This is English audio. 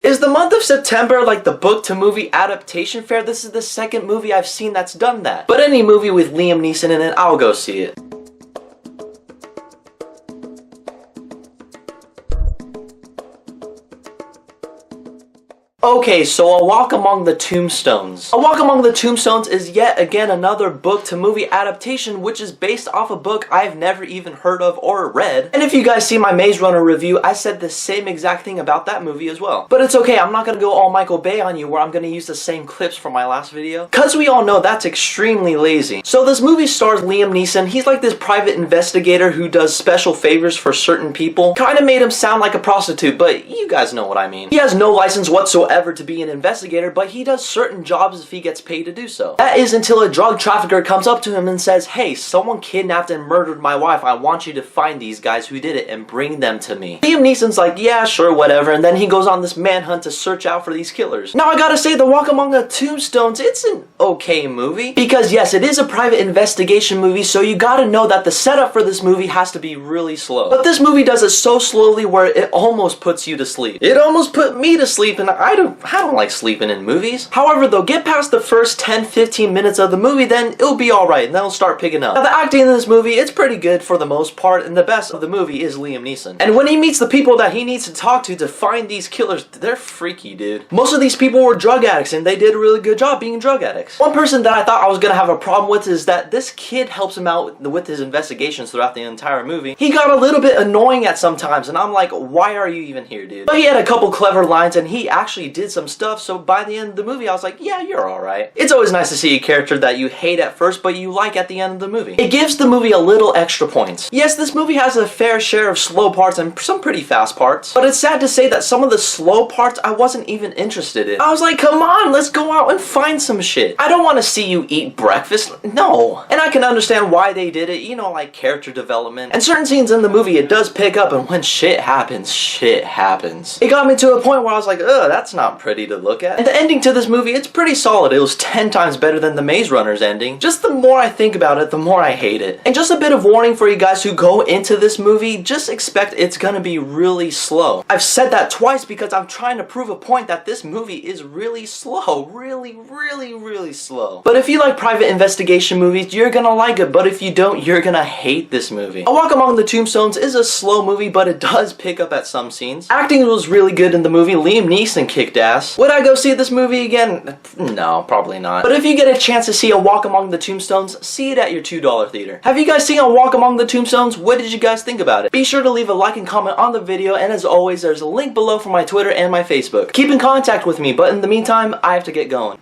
Is the month of September like the book to movie adaptation fair? This is the second movie I've seen that's done that. But any movie with Liam Neeson in it, I'll go see it. Okay, so A Walk Among the Tombstones. A Walk Among the Tombstones is yet again another book-to-movie adaptation which is based off a book I've never even heard of or read. And if you guys see my Maze Runner review, I said the same exact thing about that movie as well. But it's okay, I'm not gonna go all Michael Bay on you where I'm gonna use the same clips from my last video, cause we all know that's extremely lazy. So this movie stars Liam Neeson. He's like this private investigator who does special favors for certain people. Kinda made him sound like a prostitute, but you guys know what I mean. He has no license whatsoever to be an investigator, but he does certain jobs if he gets paid to do so. That is until a drug trafficker comes up to him and says, hey, someone kidnapped and murdered my wife. I want you to find these guys who did it and bring them to me. Liam Neeson's like, yeah, sure, whatever, and then he goes on this manhunt to search out for these killers. Now I gotta say, The Walk Among the Tombstones, it's an okay movie, because yes, it is a private investigation movie, so you gotta know that the setup for this movie has to be really slow. But this movie does it so slowly where it almost puts you to sleep. It almost put me to sleep, and I don't like sleeping in movies. However though, get past the first 10-15 minutes of the movie, then it'll be alright, and then it'll start picking up. Now the acting in this movie, it's pretty good for the most part, and the best of the movie is Liam Neeson. And when he meets the people that he needs to talk to find these killers, they're freaky, dude. Most of these people were drug addicts, and they did a really good job being drug addicts. One person that I thought I was gonna have a problem with is that this kid helps him out with his investigations throughout the entire movie. He got a little bit annoying at some times, and I'm like, why are you even here, dude? But he had a couple clever lines, and he actually did some stuff, so by the end of the movie I was like, yeah, you're alright. It's always nice to see a character that you hate at first but you like at the end of the movie. It gives the movie a little extra points. Yes, this movie has a fair share of slow parts and some pretty fast parts, but it's sad to say that some of the slow parts I wasn't even interested in. I was like, come on, let's go out and find some shit. I don't want to see you eat breakfast, no. And I can understand why they did it, you know, like character development. And certain scenes in the movie it does pick up, and when shit happens, shit happens. It got me to a point where I was like, ugh, that's not pretty to look at. And the ending to this movie, it's pretty solid. It was 10 times better than the Maze Runner's ending. Just the more I think about it, the more I hate it. And just a bit of warning for you guys who go into this movie, just expect it's gonna be really slow. I've said that twice because I'm trying to prove a point that this movie is really slow. Really slow. But if you like private investigation movies, you're gonna like it. But if you don't, you're gonna hate this movie. A Walk Among the Tombstones is a slow movie, but it does pick up at some scenes. Acting was really good in the movie. Liam Neeson kicked ass. Would I go see this movie again? No, probably not. But if you get a chance to see A Walk Among the Tombstones, see it at your $2 theater. Have you guys seen A Walk Among the Tombstones? What did you guys think about it? Be sure to leave a like and comment on the video, and as always, there's a link below for my Twitter and my Facebook. Keep in contact with me, but in the meantime, I have to get going.